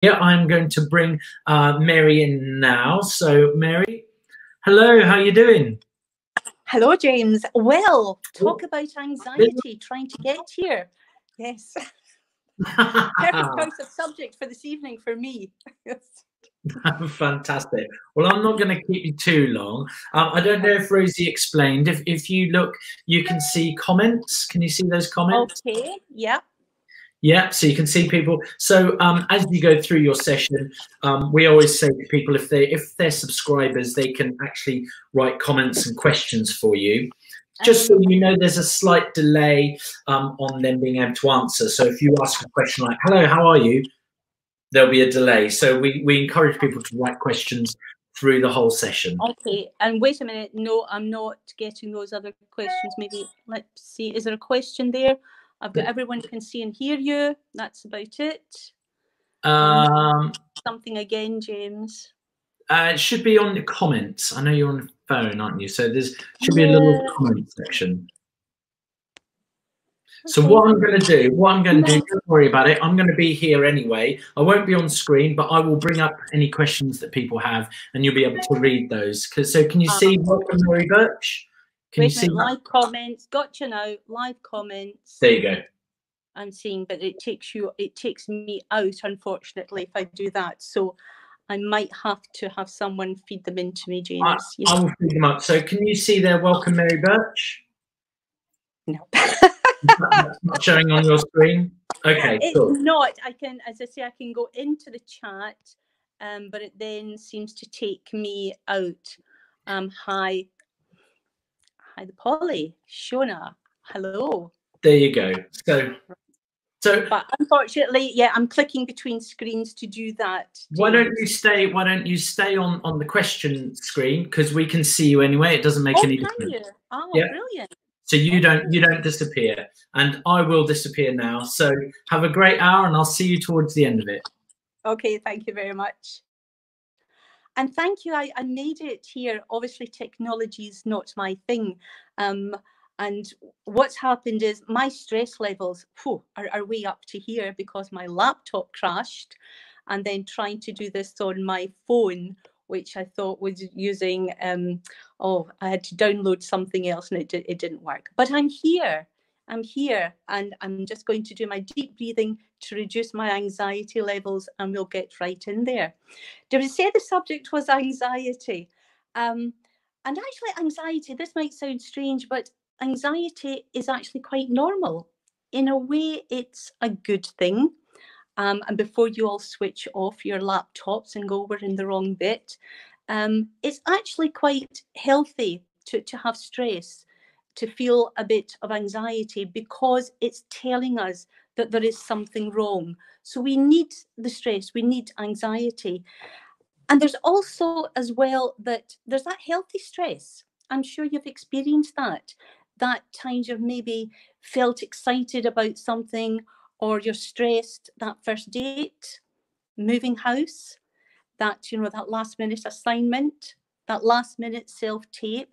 Yeah, I'm going to bring Mary in now. So, Mary, hello, how you doing? Hello, James. Well, talk about anxiety, trying to get here. Yes. Perfect choice of subject for this evening for me. Fantastic. Well, I'm not going to keep you too long. I don't know if Rosie explained. If you look, you can see comments. Can you see those comments? Okay, yeah. Yeah, so you can see people. So as you go through your session, we always say to people, if they're subscribers, they can actually write comments and questions for you. Just so you know, there's a slight delay on them being able to answer. So if you ask a question like, hello, how are you? There'll be a delay. So we encourage people to write questions through the whole session. Okay, and wait a minute. No, I'm not getting those other questions. Maybe, let's see, is there a question there? I've got everyone can see and hear you. That's about it. Something again, James? It should be on the comments. I know you're on the phone, aren't you? So there's should be a little comment section. So what I'm going to do, don't worry about it. I'm going to be here anyway. I won't be on screen, but I will bring up any questions that people have, and you'll be able to read those. So can you see? Welcome, Mary Burch. Can you see live comments? Gotcha now. Live comments. There you go. I'm seeing, but it takes me out, unfortunately, if I do that. So I might have to have someone feed them into me, James. I will feed them up. So can you see there? Welcome, Mary Burch. No. That's not showing on your screen. Okay, it's cool. not. I can, as I say, I can go into the chat, but it then seems to take me out. Hi, the Polly, Shona. Hello. There you go. So, but unfortunately, yeah, I'm clicking between screens to do that. Why don't you stay on the question screen, because we can see you anyway. It doesn't make any difference. You? Oh, yeah. Brilliant. So you don't disappear, and I will disappear now. So have a great hour, and I'll see you towards the end of it. Okay, thank you very much. And thank you. I made it here. Obviously, technology is not my thing. And what's happened is my stress levels are way up to here because my laptop crashed, and then trying to do this on my phone, which I thought was using, I had to download something else, and it didn't work. But I'm here, and I'm just going to do my deep breathing to reduce my anxiety levels, and we'll get right in there. Did we say the subject was anxiety? And actually, anxiety, this might sound strange, but anxiety is actually quite normal. In a way, it's a good thing. And before you all switch off your laptops and go, we're in the wrong bit, it's actually quite healthy to have stress, to feel a bit of anxiety, because it's telling us that there is something wrong. So we need the stress, we need anxiety. And there's also as well that there's that healthy stress. I'm sure you've experienced that times you've maybe felt excited about something, or you're stressed, that first date, moving house, that last minute assignment, that last minute self-tape.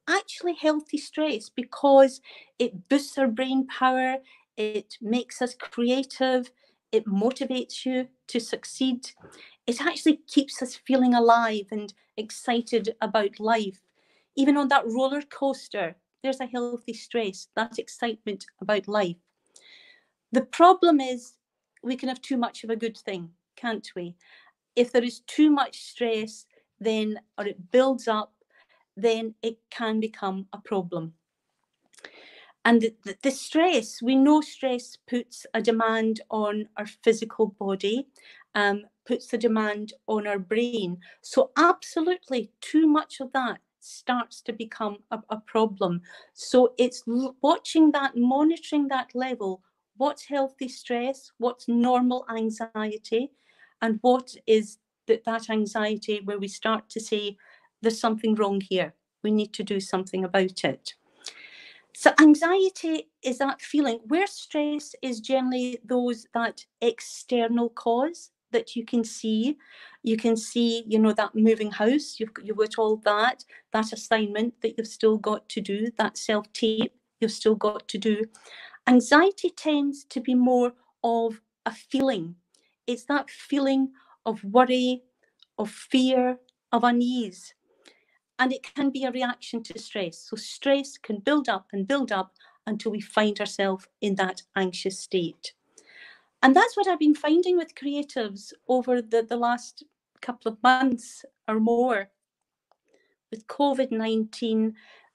Actually healthy stress, because it boosts our brain power, it makes us creative, it motivates you to succeed. It actually keeps us feeling alive and excited about life. Even on that roller coaster, there's a healthy stress, that excitement about life. The problem is we can have too much of a good thing, can't we? If there is too much stress, then, or it builds up, then it can become a problem. And the stress, we know stress puts a demand on our physical body, puts a demand on our brain. So absolutely, too much of that starts to become a problem. So it's watching that, monitoring that level. What's healthy stress? What's normal anxiety? And what is that anxiety where we start to say, there's something wrong here. We need to do something about it. So anxiety is that feeling where stress is generally that external cause that you can see. You can see, that moving house, you've got all that assignment that you've still got to do, that self-tape you've still got to do. Anxiety tends to be more of a feeling. It's that feeling of worry, of fear, of unease. And it can be a reaction to stress. So stress can build up until we find ourselves in that anxious state. And that's what I've been finding with creatives over the last couple of months or more. With COVID-19,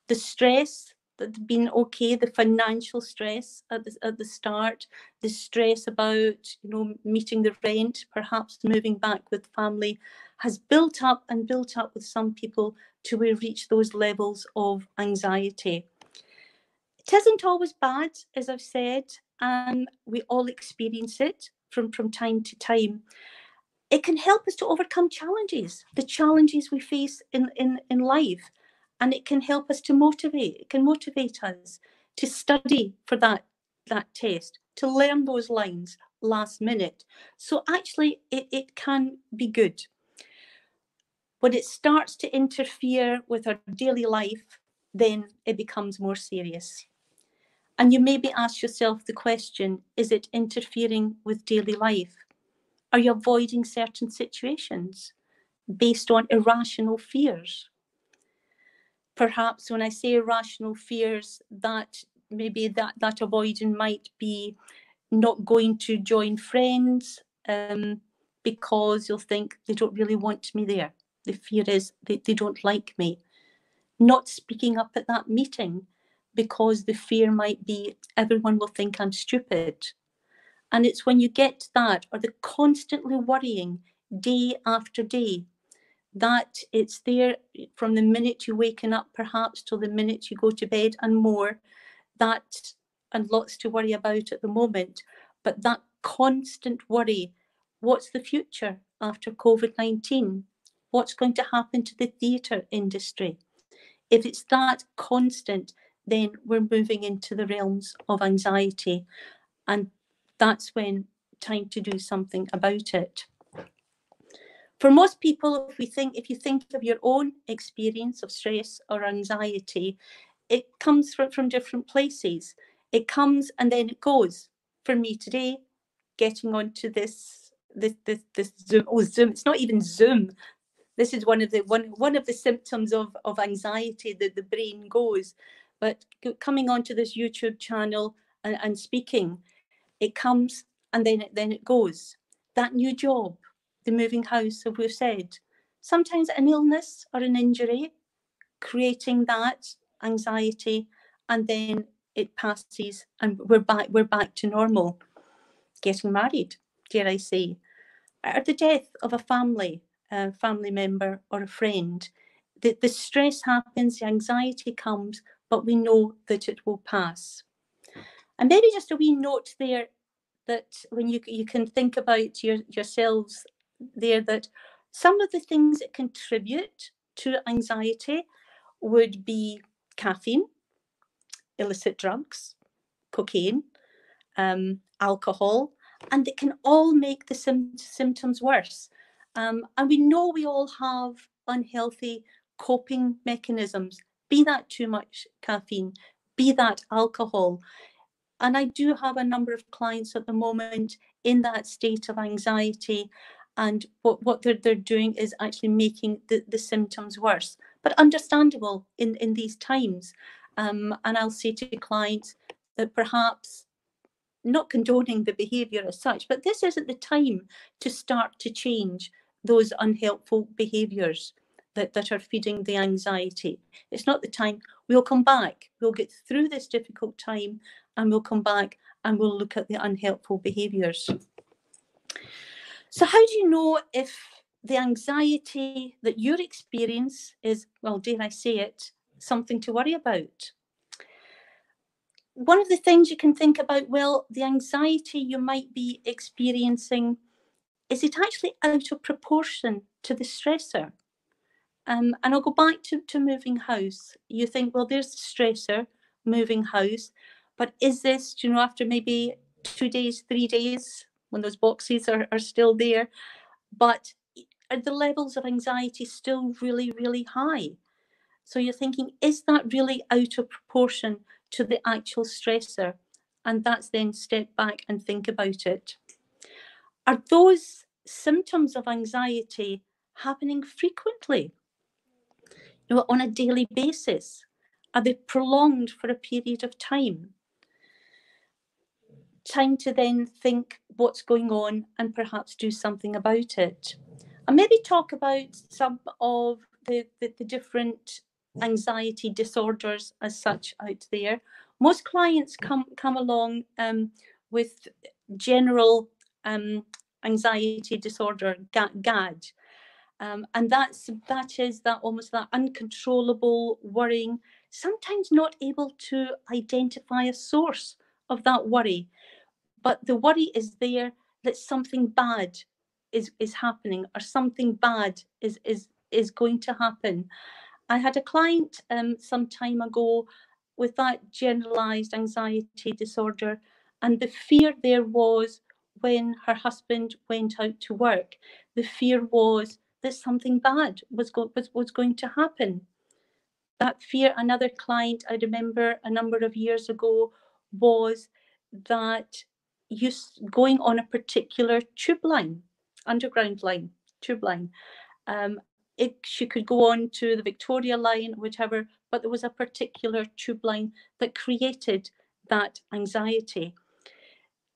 the stress that's been okay, the financial stress at the start, the stress about, you know, meeting the rent, perhaps moving back with family, has built up with some people till we reach those levels of anxiety. It isn't always bad, as I've said, and we all experience it from time to time. It can help us to overcome challenges, the challenges we face in life, and it can help us to motivate. It can motivate us to study for that test, to learn those lines last minute. So actually, it can be good. When it starts to interfere with our daily life, then it becomes more serious. And you maybe ask yourself the question, is it interfering with daily life? Are you avoiding certain situations based on irrational fears? Perhaps when I say irrational fears, that maybe that avoiding might be not going to join friends because you'll think they don't really want me there. The fear is they don't like me. Not speaking up at that meeting because the fear might be everyone will think I'm stupid. And it's when you get that, or the constantly worrying day after day, that it's there from the minute you're waking up, perhaps, till the minute you go to bed and more, that, and lots to worry about at the moment, but that constant worry, what's the future after COVID-19? What's going to happen to the theatre industry? If it's that constant, then we're moving into the realms of anxiety. And that's when time to do something about it. For most people, if you think of your own experience of stress or anxiety, it comes from different places. It comes and then it goes. For me today, getting onto this Zoom. Oh, Zoom! It's not even Zoom. This is one of the symptoms of anxiety, that the brain goes. But coming onto this YouTube channel and speaking, it comes and then it goes. That new job, the moving house, as we've said, sometimes an illness or an injury, creating that anxiety, and then it passes and we're back to normal. Getting married, dare I say, or the death of a family member or a friend. The stress happens, the anxiety comes, but we know that it will pass. And maybe just a wee note there, that when you can think about yourselves there, that some of the things that contribute to anxiety would be caffeine, illicit drugs, cocaine, alcohol, and it can all make the symptoms worse. And we know we all have unhealthy coping mechanisms, be that too much caffeine, be that alcohol. And I do have a number of clients at the moment in that state of anxiety, and what they're doing is actually making the symptoms worse, but understandable in these times. And I'll say to clients that perhaps, not condoning the behaviour as such, but this isn't the time to start to change those unhelpful behaviours that are feeding the anxiety. It's not the time. We'll come back. We'll get through this difficult time and we'll come back and we'll look at the unhelpful behaviours. So how do you know if the anxiety that you experience is, well, dare I say it, something to worry about? One of the things you can think about, well, the anxiety you might be experiencing, is it actually out of proportion to the stressor? And I'll go back to moving house. You think, well, there's the stressor, moving house, but is this, you know, after maybe 2 days, 3 days, when those boxes are still there, but are the levels of anxiety still really, really high? So you're thinking, is that really out of proportion to the actual stressor? And that's then step back and think about it. Are those symptoms of anxiety happening frequently, on a daily basis? Are they prolonged for a period of time? Time to then think what's going on and perhaps do something about it. And maybe talk about some of the different anxiety disorders as such out there. Most clients come along with general anxiety disorder, GAD. And that is that almost that uncontrollable worrying, sometimes not able to identify a source of that worry. But the worry is there that something bad is happening, or something bad is going to happen. I had a client some time ago with that generalized anxiety disorder, and the fear there was, when her husband went out to work, the fear was that something bad was going to happen. That fear. Another client I remember a number of years ago was that going on a particular tube line, underground line, tube line. She could go on to the Victoria line, whichever, but there was a particular tube line that created that anxiety.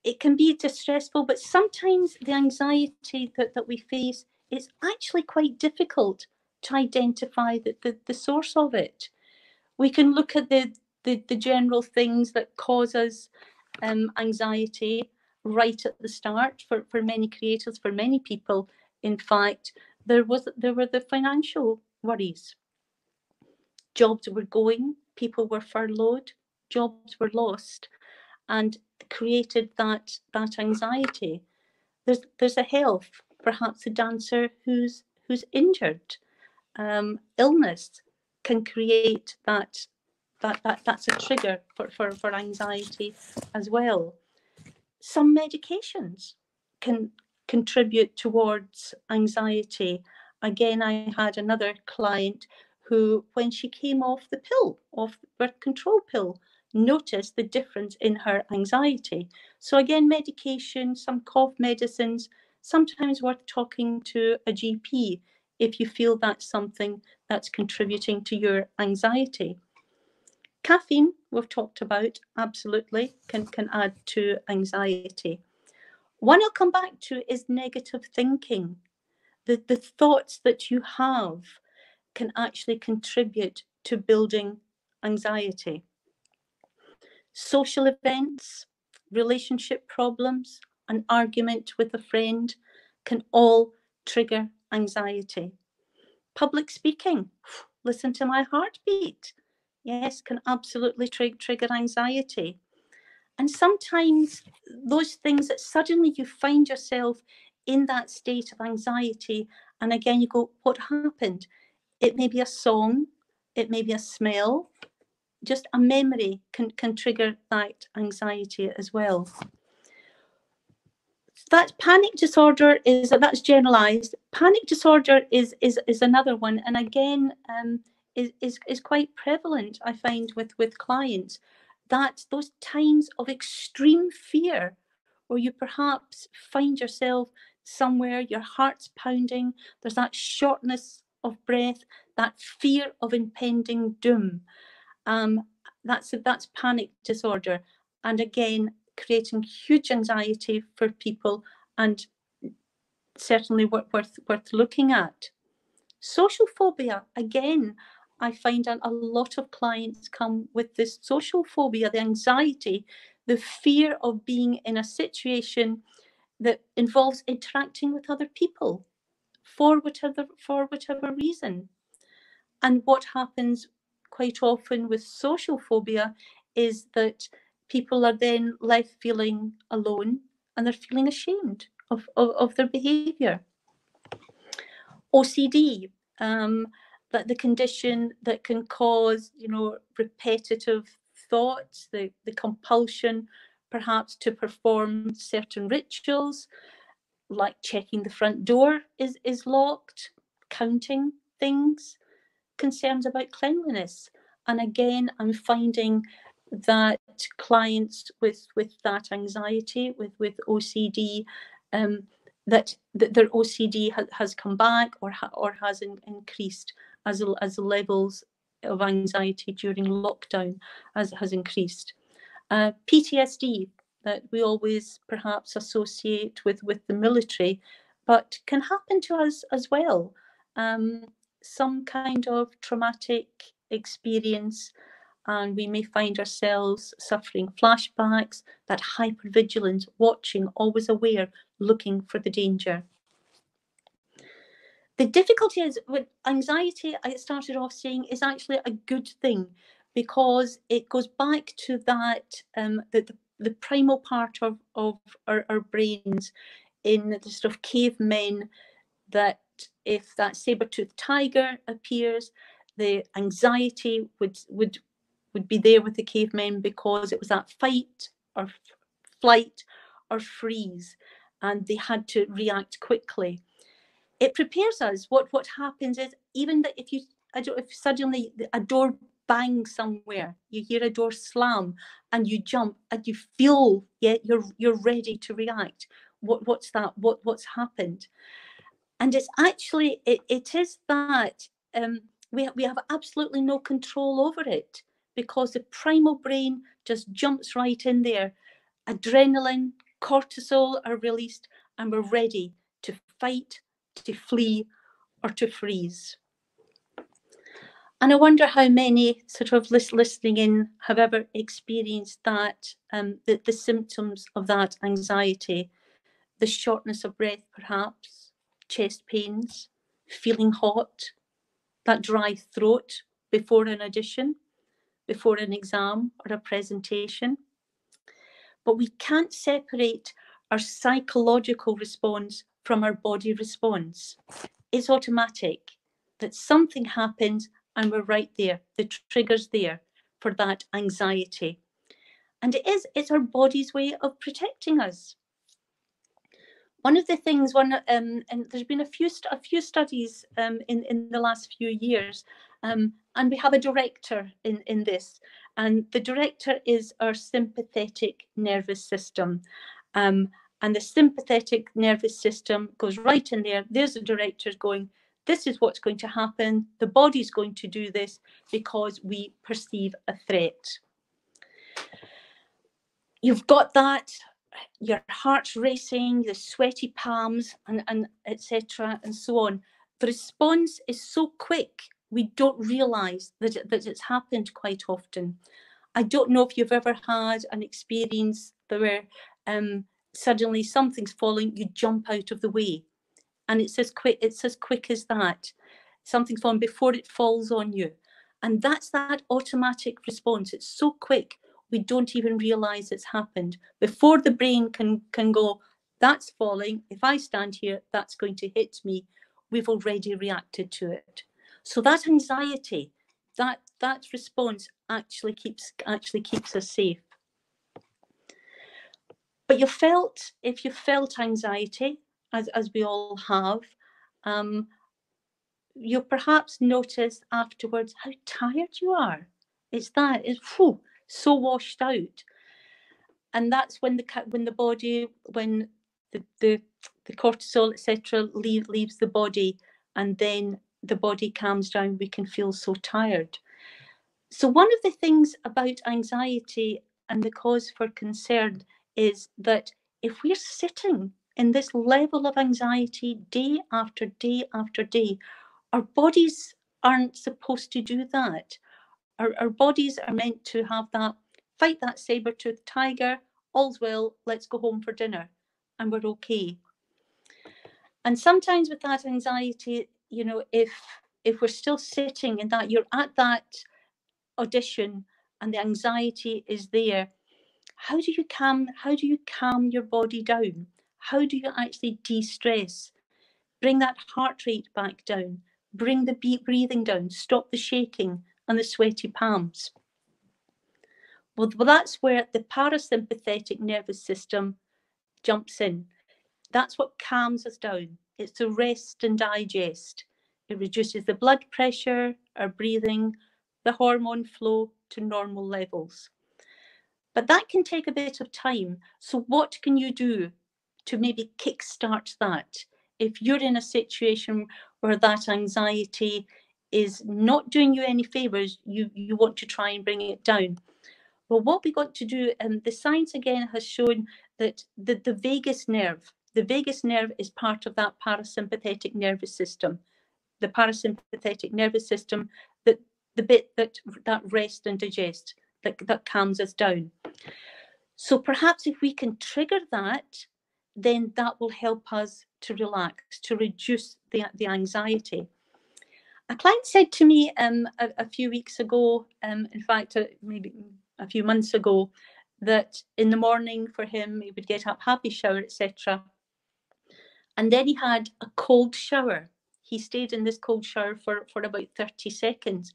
It can be distressful, but sometimes the anxiety that we face is actually quite difficult to identify the source of it. We can look at the general things that cause us anxiety right at the start. For many creators, for many people, in fact, there were the financial worries. Jobs were going, people were furloughed, jobs were lost, and created that anxiety. There's a health, perhaps a dancer who's injured. Illness can create that's a trigger for anxiety as well. Some medications can contribute towards anxiety. Again, I had another client who, when she came off the pill, off the birth control pill, noticed the difference in her anxiety. So again, medication, some cough medicines, sometimes worth talking to a GP if you feel that's something that's contributing to your anxiety. Caffeine, we've talked about, absolutely can add to anxiety. One I'll come back to is negative thinking. The thoughts that you have can actually contribute to building anxiety. Social events, relationship problems, an argument with a friend can all trigger anxiety. Public speaking, listen to my heartbeat, yes, can absolutely trigger anxiety. And sometimes those things that suddenly you find yourself in that state of anxiety, and again you go, what happened? It may be a song, it may be a smell, just a memory can trigger that anxiety as well. That panic disorder that's generalized. Panic disorder is another one, and again is quite prevalent, I find, with clients. That those times of extreme fear, where you perhaps find yourself somewhere, your heart's pounding, there's that shortness of breath, that fear of impending doom. That's panic disorder, and again creating huge anxiety for people, and certainly worth looking at. Social phobia, again, I find a lot of clients come with this social phobia, the anxiety, the fear of being in a situation that involves interacting with other people for whatever reason. And what happens quite often with social phobia is that people are then left feeling alone, and they're feeling ashamed of their behaviour. OCD, that the condition that can cause, repetitive thoughts, the compulsion perhaps to perform certain rituals, like checking the front door is locked, counting things, concerns about cleanliness. And again, I'm finding that clients with that anxiety, with OCD, that their OCD has come back or has increased as the levels of anxiety during lockdown has increased. PTSD, that we always perhaps associate with the military, but can happen to us as well. Some kind of traumatic experience, and we may find ourselves suffering flashbacks, that hypervigilance, watching, always aware, looking for the danger. The difficulty is with anxiety, I started off saying, is actually a good thing, because it goes back to that, the primal part of our brains in the sort of cavemen, that if that saber-toothed tiger appears, the anxiety would be there with the cavemen, because it was that fight or flight or freeze, and they had to react quickly. It prepares us. What happens is, even that if suddenly a door bangs somewhere, you hear a door slam and you jump and you feel, yeah, you're ready to react. What's that? What's happened? And it's actually, it is that we have absolutely no control over it, because the primal brain just jumps right in there. Adrenaline, cortisol are released, and we're ready to fight, to flee, or to freeze. And I wonder how many sort of listening in have ever experienced that, the symptoms of that anxiety, the shortness of breath, perhaps, chest pains, feeling hot, that dry throat before an audition, before an exam or a presentation. But we can't separate our psychological response from our body response. It's automatic, that something happens and we're right there. The trigger's there for that anxiety. And it's our body's way of protecting us. One of the things, and there's been a few studies in the last few years, and we have a director in this, and the director is our sympathetic nervous system. And the sympathetic nervous system goes right in there. There's the director going, this is what's going to happen. The body's going to do this because we perceive a threat. You've got that, your heart's racing, the sweaty palms, and etc. and so on. The response is so quick, we don't realise that it's happened quite often. I don't know if you've ever had an experience where suddenly something's falling, you jump out of the way, and it's as quick as that. Something's falling before it falls on you, and that's that automatic response. It's so quick, we don't even realise it's happened. Before the brain can go, that's falling, if I stand here, that's going to hit me, we've already reacted to it. So that anxiety, that response actually keeps us safe. But if you felt anxiety, as we all have, you'll perhaps notice afterwards how tired you are. It's so washed out. And that's when the body, when the cortisol, etc., leaves the body, and then the body calms down, we can feel so tired. So one of the things about anxiety and the cause for concern is that if we're sitting in this level of anxiety day after day after day, our bodies aren't supposed to do that. Our bodies are meant to have that, fight that saber-toothed tiger, all's well, let's go home for dinner, and we're okay. And sometimes with that anxiety, you know, if we're still sitting in that, you're at that audition and the anxiety is there, how do you calm your body down? How do you actually de-stress? Bring that heart rate back down, bring the breathing down, stop the shaking and the sweaty palms. Well, that's where the parasympathetic nervous system jumps in. That's what calms us down. It's to rest and digest. It reduces the blood pressure, our breathing, the hormone flow to normal levels. But that can take a bit of time. So what can you do to maybe kickstart that. If you're in a situation where that anxiety is not doing you any favors, you want to try and bring it down. Well, what we got to do, and the science again has shown that the vagus nerve is part of that parasympathetic nervous system. The parasympathetic nervous system, that the bit that rest and digest, that calms us down. So perhaps if we can trigger that, then that will help us to relax, to reduce the anxiety. A client said to me a few weeks ago, in fact, maybe a few months ago, that in the morning for him, he would get up, have his shower, etc. And then he had a cold shower. He stayed in this cold shower for about 30 seconds.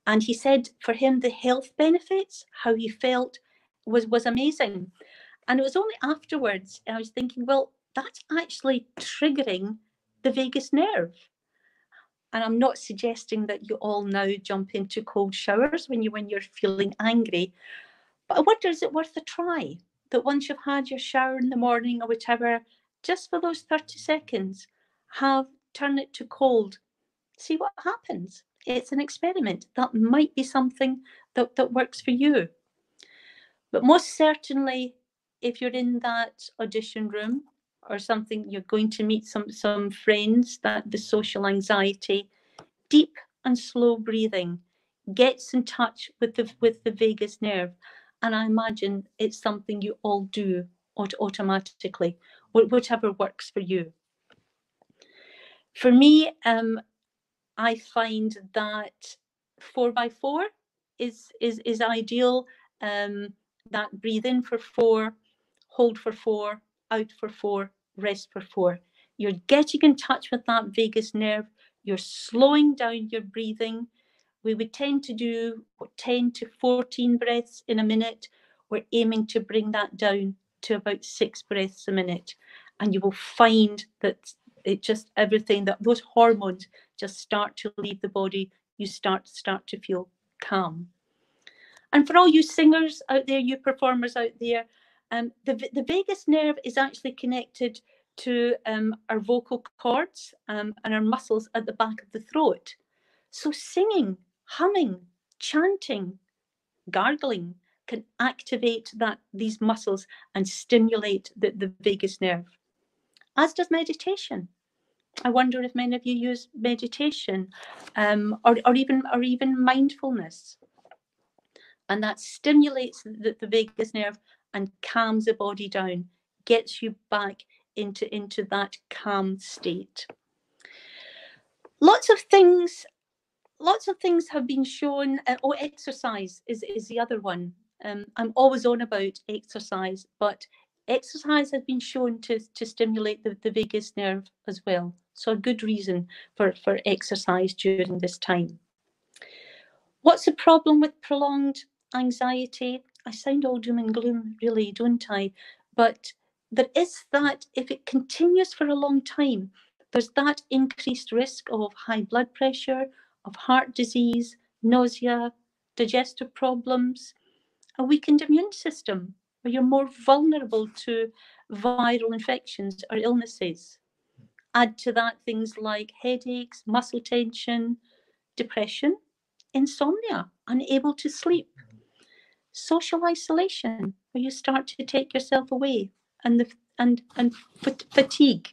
And he said for him, the health benefits, how he felt was amazing. And it was only afterwards I was thinking, well, that's actually triggering the vagus nerve. And I'm not suggesting that you all now jump into cold showers when you're feeling angry. But I wonder, is it worth a try? That once you've had your shower in the morning or whatever, just for those 30 seconds, turn it to cold. See what happens. It's an experiment. That might be something that works for you. But most certainly, if you're in that audition room or something, you're going to meet some friends, that the social anxiety, deep and slow breathing gets in touch with the vagus nerve. And I imagine it's something you all do automatically, whatever works for you. For me, I find that 4x4 is ideal. That breathe in for 4, hold for 4, out for 4, rest for 4. You're getting in touch with that vagus nerve. You're slowing down your breathing. We would tend to do 10 to 14 breaths in a minute. We're aiming to bring that down to about 6 breaths a minute. And you will find that it just, everything, that those hormones just start to leave the body. You start to feel calm. And for all you singers out there, you performers out there, the vagus nerve is actually connected to our vocal cords and our muscles at the back of the throat. So singing, humming, chanting, gargling can activate these muscles and stimulate the vagus nerve, as does meditation. I wonder if many of you use meditation or even mindfulness. And that stimulates the vagus nerve and calms the body down, gets you back into that calm state. Lots of things have been shown. Exercise is the other one. I'm always on about exercise, but exercise has been shown to stimulate the vagus nerve as well. So a good reason for exercise during this time. What's the problem with prolonged anxiety? I sound all doom and gloom, really, don't I? But there is that, if it continues for a long time, there's that increased risk of high blood pressure, of heart disease, nausea, digestive problems, a weakened immune system, where you're more vulnerable to viral infections or illnesses. Add to that things like headaches, muscle tension, depression, insomnia, unable to sleep, social isolation, where you start to take yourself away, and fatigue.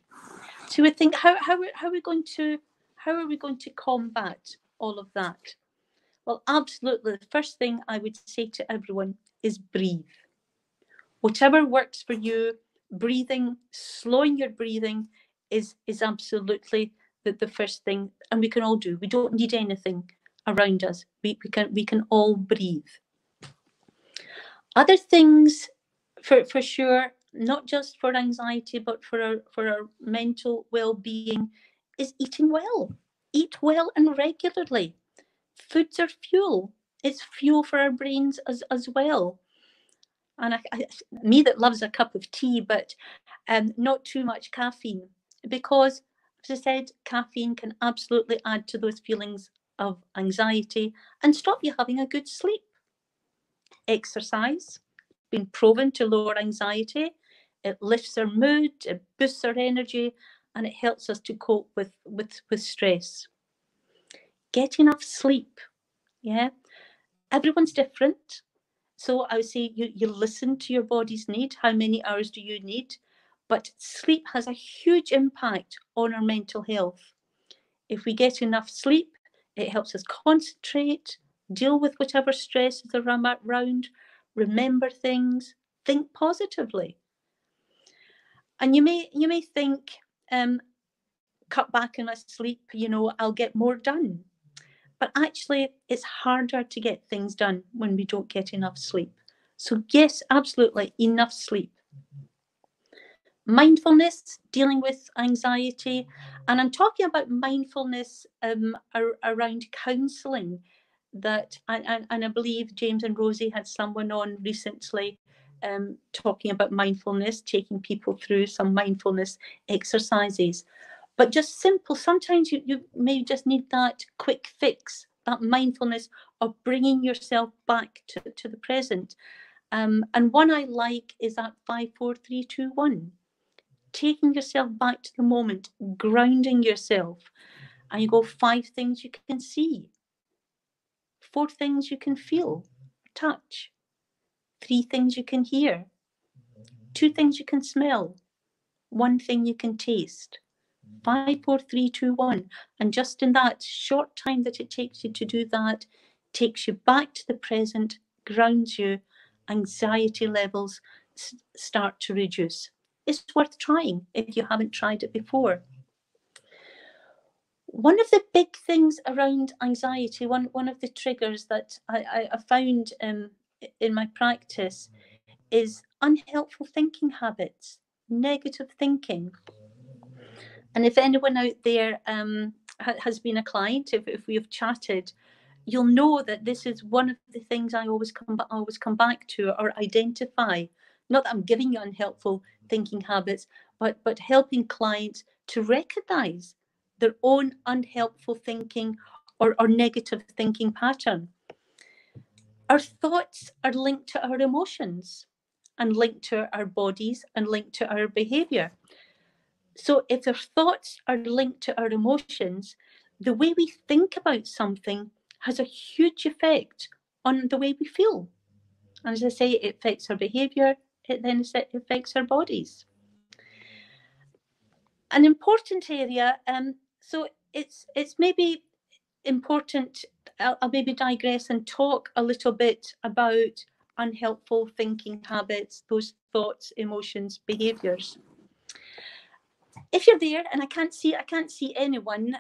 So we think, how are we going to combat all of that? Well, absolutely. The first thing I would say to everyone is breathe. Whatever works for you, breathing, slowing your breathing is absolutely the first thing, and we can all do. We don't need anything around us. We can all breathe. Other things for sure, not just for anxiety, but for our mental well-being, is eating well. Eat well and regularly. Foods are fuel. It's fuel for our brains as well. And me that loves a cup of tea, but not too much caffeine, because, as I said, caffeine can absolutely add to those feelings of anxiety and stop you having a good sleep. Exercise, been proven to lower anxiety. it lifts our mood, it boosts our energy, and it helps us to cope with stress. Get enough sleep. Yeah, everyone's different. So I would say you listen to your body's need. How many hours do you need? But sleep has a huge impact on our mental health. If we get enough sleep, it helps us concentrate, deal with whatever stress is around, remember things, think positively. And you may think, cut back on my sleep, I'll get more done. But actually, it's harder to get things done when we don't get enough sleep. So yes, absolutely, enough sleep. Mindfulness, dealing with anxiety. And I'm talking about mindfulness around counselling. And I believe James and Rosie had someone on recently talking about mindfulness, taking people through some mindfulness exercises. But just simple, sometimes you may just need that quick fix, that mindfulness of bringing yourself back to the present. And one I like is that 5, 4, 3, 2, 1. Taking yourself back to the moment, grounding yourself. And you go 5 things you can see, 4 things you can feel, touch, 3 things you can hear, 2 things you can smell, 1 thing you can taste. 5, 4, 3, 2, 1. And just in that short time that it takes you to do that, takes you back to the present, grounds you, anxiety levels start to reduce. It's worth trying if you haven't tried it before. One of the big things around anxiety, one of the triggers that I found in my practice is unhelpful thinking habits, negative thinking. And if anyone out there has been a client, if we have chatted, you'll know that this is one of the things I always come back to or identify. Not that I'm giving you unhelpful thinking habits, but helping clients to recognize their own unhelpful thinking or negative thinking pattern. Our thoughts are linked to our emotions and linked to our bodies and linked to our behavior. So if our thoughts are linked to our emotions, the way we think about something has a huge effect on the way we feel. And as I say, it affects our behavior, it then affects our bodies. An important area, so it's maybe important, I'll maybe digress and talk a little bit about unhelpful thinking habits, those thoughts, emotions, behaviors. If you're there, and I can't see anyone,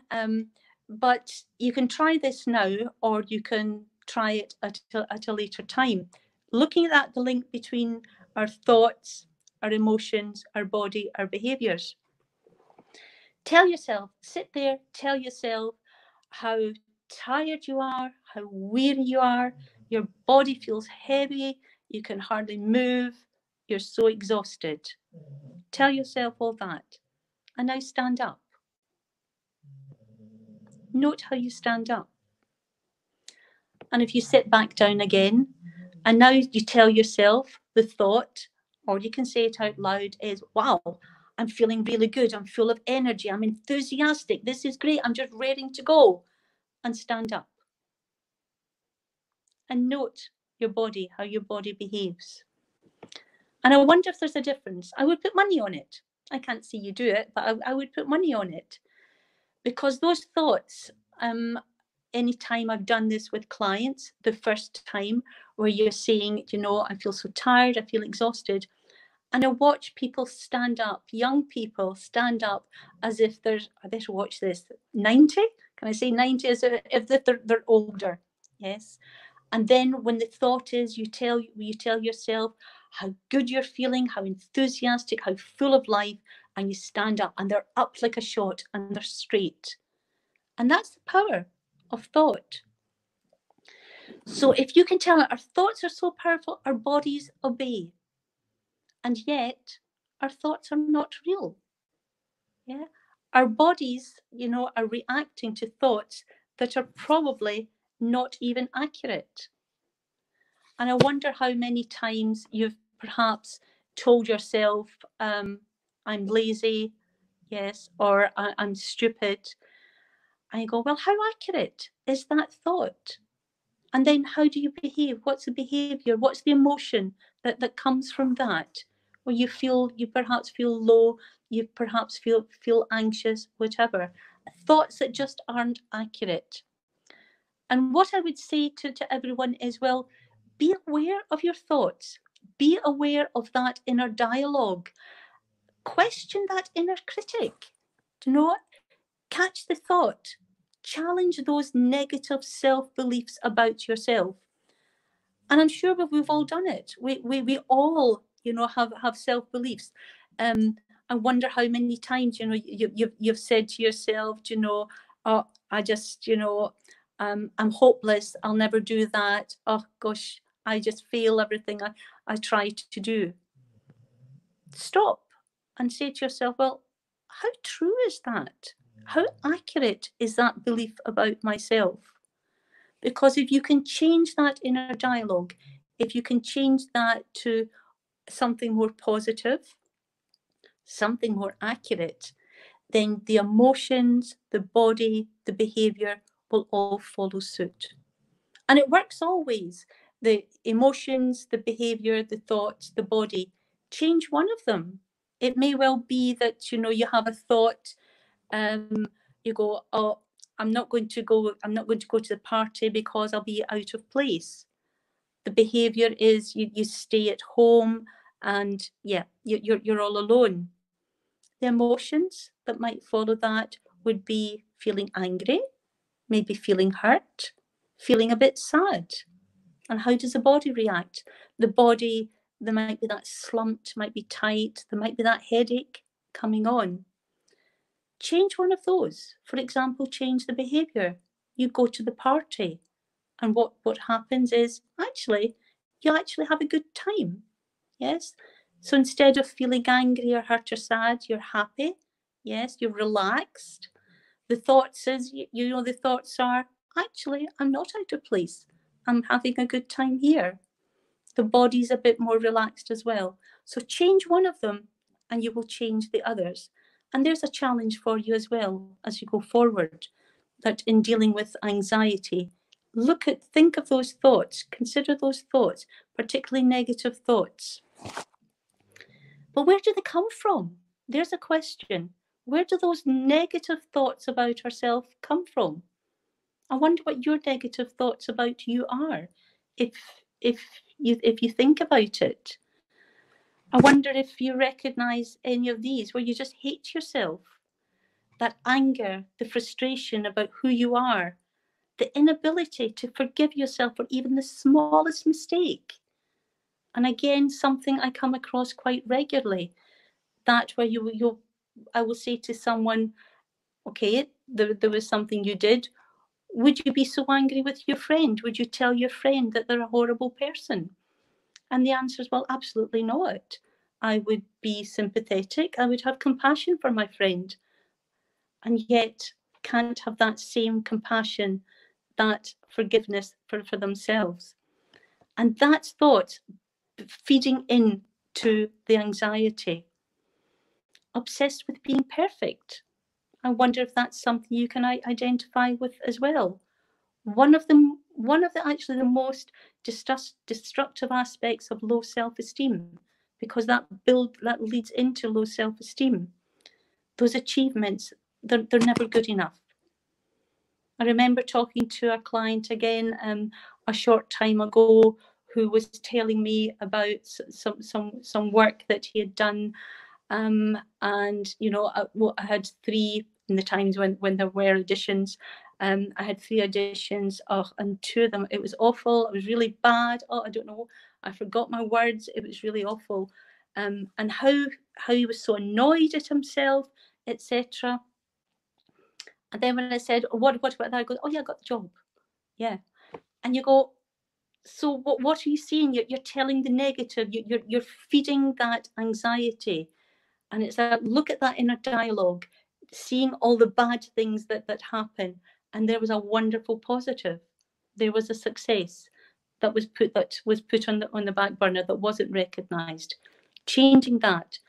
but you can try this now, or you can try it at a later time. Looking at the link between our thoughts, our emotions, our body, our behaviors. Tell yourself, sit there, tell yourself how tired you are, how weary you are, your body feels heavy, you can hardly move, you're so exhausted. Tell yourself all that. And now stand up. Note how you stand up. And if you sit back down again, and now you tell yourself the thought, or you can say it out loud, is, wow, I'm feeling really good. I'm full of energy. I'm enthusiastic. This is great. I'm just raring to go. And stand up. And note your body, how your body behaves. And I wonder if there's a difference. I would put money on it. I can't see you do it, but I would put money on it. Because those thoughts, anytime I've done this with clients, the first time where you're saying, I feel so tired, I feel exhausted. And I watch people stand up, young people stand up as if I better watch this, 90? Can I say 90 as if they're older? Yes. And then when the thought is, you tell yourself how good you're feeling, how enthusiastic, how full of life, and you stand up and they're up like a shot and they're straight. And that's the power of thought. So if you can tell our thoughts are so powerful, our bodies obey. And yet our thoughts are not real. Yeah. Our bodies, are reacting to thoughts that are probably not even accurate. And I wonder how many times you've perhaps told yourself, I'm lazy, yes, or I'm stupid, and you go, well, how accurate is that thought? And then how do you behave? What's the behavior? What's the emotion that comes from that? Where you perhaps feel low, you perhaps feel anxious, whatever. Thoughts that just aren't accurate. And what I would say to everyone is, well, be aware of your thoughts. Be aware of that inner dialogue. Question that inner critic. Do you know, catch the thought. Challenge those negative self-beliefs about yourself. And I'm sure we've all done it. We all, you know, have self-beliefs. I wonder how many times, you know, you've said to yourself, you know, oh, I just, you know, I'm hopeless. I'll never do that. Oh gosh, I just fail everything I try to do. Stop and say to yourself, well, how true is that? How accurate is that belief about myself? Because if you can change that inner dialogue, if you can change that to something more positive, something more accurate, then the emotions, the body, the behavior will all follow suit. And it works always. The emotions, the behavior, the thoughts, the body, change one of them. It may well be that, you know, you have a thought, you go, oh, I'm not going to go to the party because I'll be out of place. The behavior is you stay at home and yeah, you're all alone. The emotions that might follow that would be feeling angry, maybe feeling hurt, feeling a bit sad. And how does the body react? The body, there might be that slumped, might be tight, there might be that headache coming on. Change one of those. For example, change the behavior. You go to the party, and what happens is you actually have a good time. Yes. So instead of feeling angry or hurt or sad, you're happy. Yes, you're relaxed. The thoughts is, you know, the thoughts are, actually, I'm not out of place. I'm having a good time here. The body's a bit more relaxed as well. So change one of them and you will change the others. And there's a challenge for you as well as you go forward, that in dealing with anxiety, think of those thoughts, consider those thoughts, particularly negative thoughts. But where do they come from? There's a question. Where do those negative thoughts about ourselves come from? I wonder what your negative thoughts about you are, if you think about it. I wonder if you recognize any of these where you just hate yourself. That anger, the frustration about who you are, the inability to forgive yourself for even the smallest mistake. And again, something I come across quite regularly, that where I will say to someone, okay, there was something you did. Would you be so angry with your friend? Would you tell your friend that they're a horrible person? And the answer is, well, absolutely not. I would be sympathetic. I would have compassion for my friend. And yet can't have that same compassion, that forgiveness for themselves. And that's thought feeding into the anxiety. Obsessed with being perfect. I wonder if that's something you can identify with as well. One of the actually the most destructive aspects of low self-esteem, because that leads into low self-esteem. Those achievements, they're never good enough. I remember talking to a client again a short time ago who was telling me about some work that he had done, and you know, I had 3 in the times when there were auditions. I had 3 auditions, and 2 of them, it was awful. It was really bad. I don't know. I forgot my words. It was really awful. And how he was so annoyed at himself, etc. And then when I said, what about that? I go, oh yeah, I got the job. Yeah. And you go, so what are you seeing? You're telling the negative. You're feeding that anxiety. And it's a look at that inner dialogue, seeing all the bad things that happen. And there was a wonderful positive. There was a success that was put on the back burner that wasn't recognised. changing that.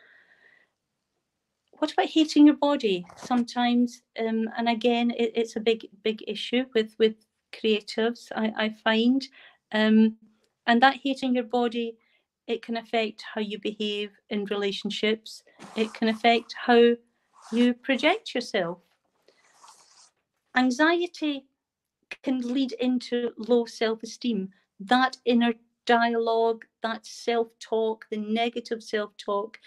What about hating your body? Sometimes, and again, it's a big issue with creatives, I find. And that hating your body, it can affect how you behave in relationships. It can affect how you project yourself. Anxiety can lead into low self-esteem. That inner dialogue, that self-talk, the negative self-talk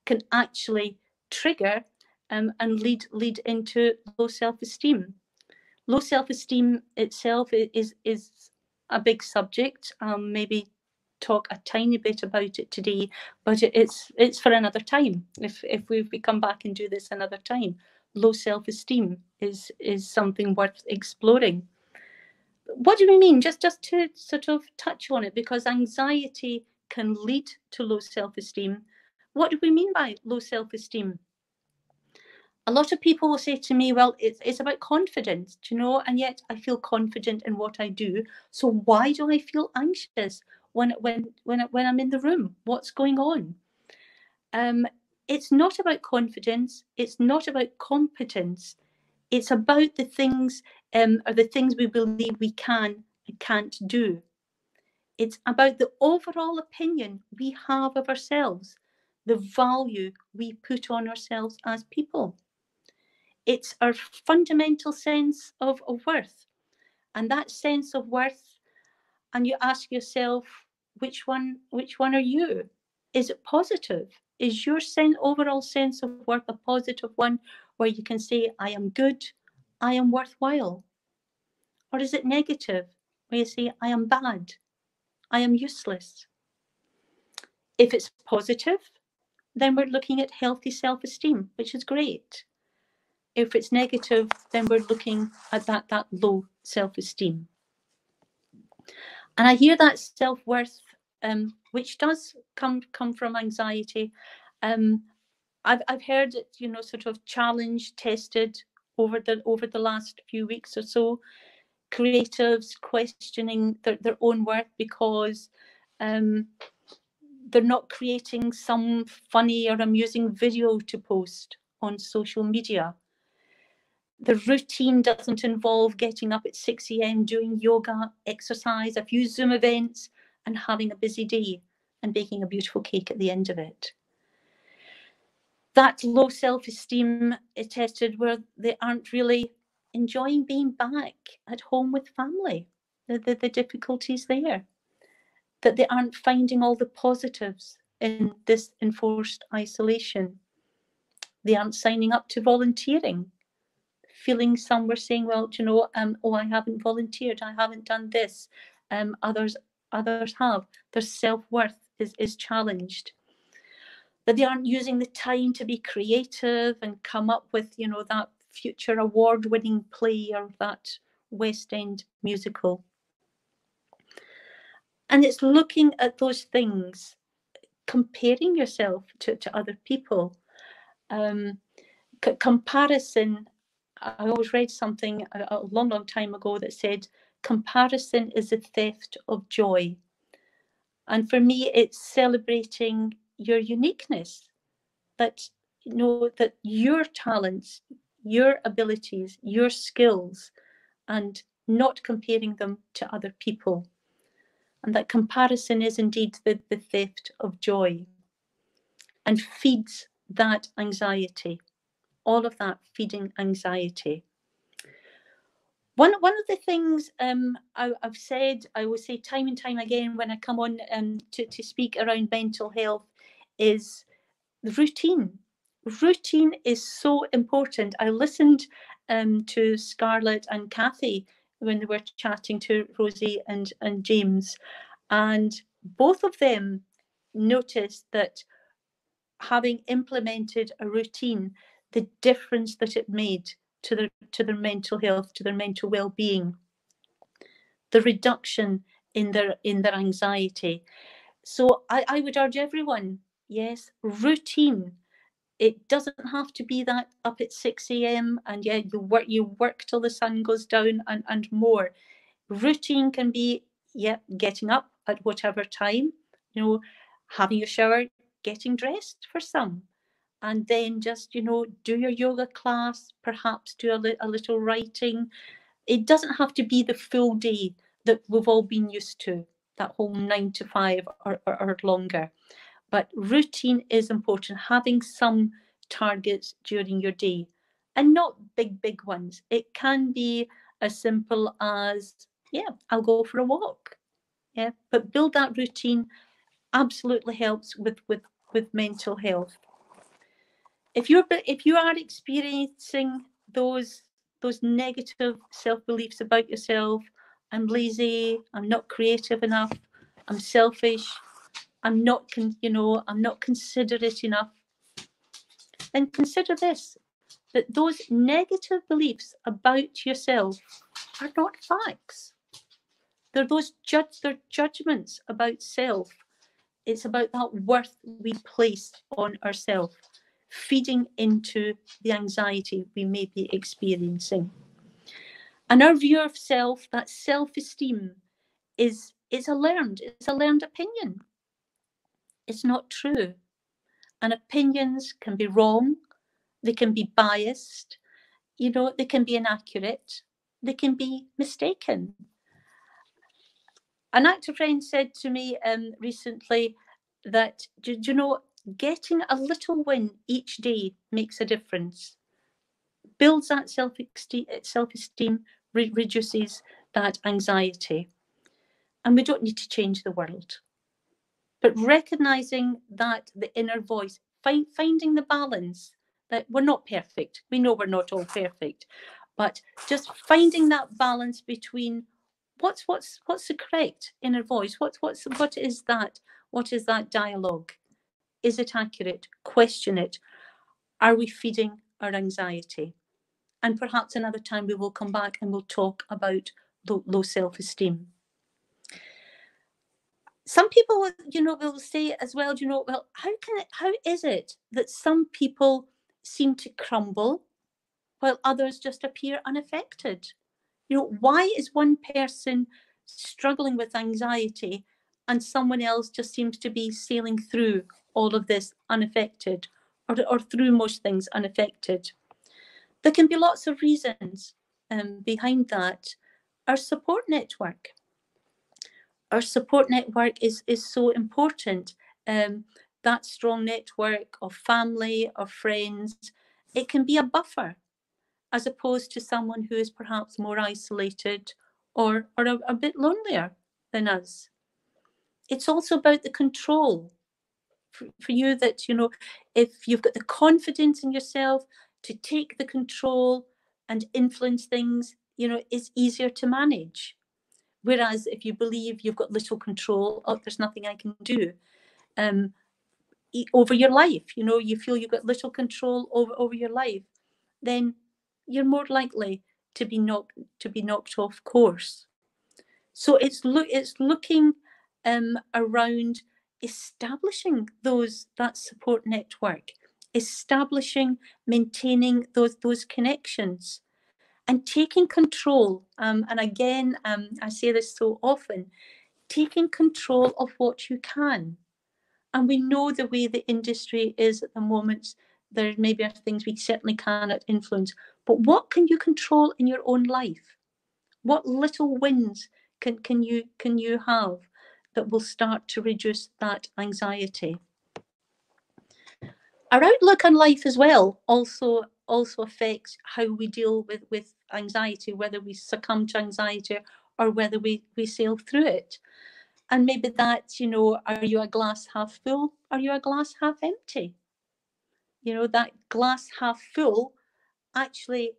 can actually trigger and lead into low self-esteem. Low self-esteem itself is a big subject. Maybe talk a tiny bit about it today, but it's for another time. If we come back and do this another time, low self-esteem is something worth exploring. What do we mean? Just to sort of touch on it, because anxiety can lead to low self-esteem. What do we mean by low self-esteem? A lot of people will say to me, well, it's about confidence, do you know, and yet I feel confident in what I do. So why do I feel anxious when I'm in the room? What's going on? It's not about confidence. It's not about competence. It's about the things or the things we believe we can and can't do. It's about the overall opinion we have of ourselves, the value we put on ourselves as people. It's our fundamental sense of worth. And that sense of worth, and you ask yourself, which one are you? Is it positive? Is your overall sense of worth a positive one where you can say, I am good, I am worthwhile? Or is it negative where you say, I am bad, I am useless? If it's positive, then we're looking at healthy self-esteem, which is great. If it's negative, then we're looking at that low self-esteem. And I hear that self-worth, which does come from anxiety. I've heard it, you know, sort of challenged, tested over the last few weeks or so. Creatives questioning their own worth because they're not creating some funny or amusing video to post on social media. The routine doesn't involve getting up at 6 a.m, doing yoga, exercise, a few Zoom events, and having a busy day and baking a beautiful cake at the end of it. That low self-esteem is tested where they aren't really enjoying being back at home with family, the difficulties there, that they aren't finding all the positives in this enforced isolation. They aren't signing up to volunteering, feeling some were saying, well, do you know, oh, I haven't volunteered, I haven't done this. Others have. Their self-worth is challenged. That they aren't using the time to be creative and come up with, you know, that future award-winning play or that West End musical. And it's looking at those things, comparing yourself to other people. Comparison, I always read something a long time ago that said, comparison is the theft of joy. And for me, it's celebrating your uniqueness, that, you know, that your talents, your abilities, your skills, and not comparing them to other people. And that comparison is indeed the theft of joy and feeds that anxiety. All of that feeding anxiety. One of the things I've said, I will say time and time again when I come on to speak around mental health, is the routine. Routine is so important. I listened to Scarlett and Kathy when they were chatting to Rosie and James, and both of them noticed that having implemented a routine, the difference that it made to their mental health, to their mental well-being, the reduction in their anxiety. So I would urge everyone, yes, routine. It doesn't have to be that up at 6 a.m. and yeah, you work till the sun goes down and more. Routine can be, yeah, getting up at whatever time, you know, having your shower, getting dressed for some, and then just, you know, do your yoga class, perhaps do a little writing. It doesn't have to be the full day that we've all been used to, that whole 9 to 5 or longer. But routine is important, having some targets during your day, and not big ones. It can be as simple as, yeah, I'll go for a walk. Yeah, but build that routine absolutely helps with mental health. If you are experiencing those negative self-beliefs about yourself, I'm lazy, I'm not creative enough, I'm selfish, I'm not considerate enough, then consider this, that those negative beliefs about yourself are not facts. They're they're judgments about self. It's about that worth we place on ourselves, feeding into the anxiety we may be experiencing. And our view of self, that self-esteem, is a learned opinion. It's not true. And opinions can be wrong, they can be biased, you know, they can be inaccurate, they can be mistaken. An actor friend said to me recently that, do you know, getting a little win each day makes a difference. Builds that self-esteem, reduces that anxiety. And we don't need to change the world. But recognizing that the inner voice, finding the balance, that we're not perfect. We know we're not all perfect, but just finding that balance between what's the correct inner voice? What is that? What is that dialogue? Is it accurate? Question it. Are we feeding our anxiety? And perhaps another time we will come back and we'll talk about low self-esteem. Some people, you know, will say as well, you know, well, how is it that some people seem to crumble while others just appear unaffected? You know, why is one person struggling with anxiety and someone else just seems to be sailing through all of this unaffected, or through most things unaffected? There can be lots of reasons behind that. Our support network. Our support network is so important. That strong network of family, of friends, it can be a buffer, as opposed to someone who is perhaps more isolated or a bit lonelier than us. It's also about the control for you, that, you know, if you've got the confidence in yourself to take the control and influence things, you know, it's easier to manage. Whereas if you believe you've got little control, oh, there's nothing I can do over your life, you know, you feel you've got little control over your life, then you're more likely to be knocked off course. So it's looking around establishing that support network, maintaining those connections, and taking control. And again, I say this so often, taking control of what you can. And we know the way the industry is at the moment, there maybe are things we certainly cannot influence. But what can you control in your own life? What little wins can you have that will start to reduce that anxiety? Our outlook on life as well also affects how we deal with anxiety, whether we succumb to anxiety or whether we sail through it. And maybe that's, you know, are you a glass half full? Are you a glass half empty? You know, that glass half full actually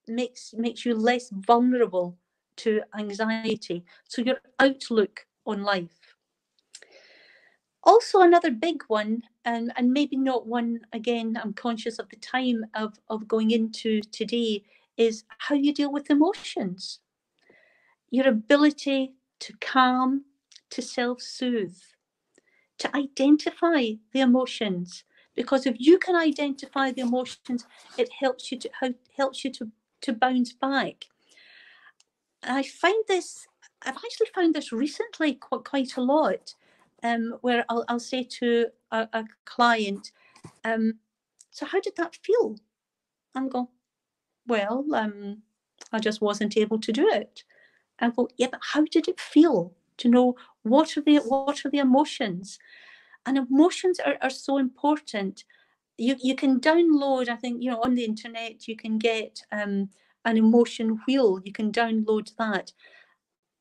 makes you less vulnerable to anxiety. So your outlook on life. Also, another big one, and maybe not one, again, I'm conscious of the time of going into today, is how you deal with emotions. Your ability to calm, to self-soothe, to identify the emotions. Because if you can identify the emotions, it helps you to bounce back. And I've actually found this recently quite a lot. where I'll say to a client, so how did that feel? And go, well, I just wasn't able to do it. And go, yeah, but how did it feel? To know what are the emotions? And emotions are so important. You can download, I think, on the internet, you can get an emotion wheel. You can download that.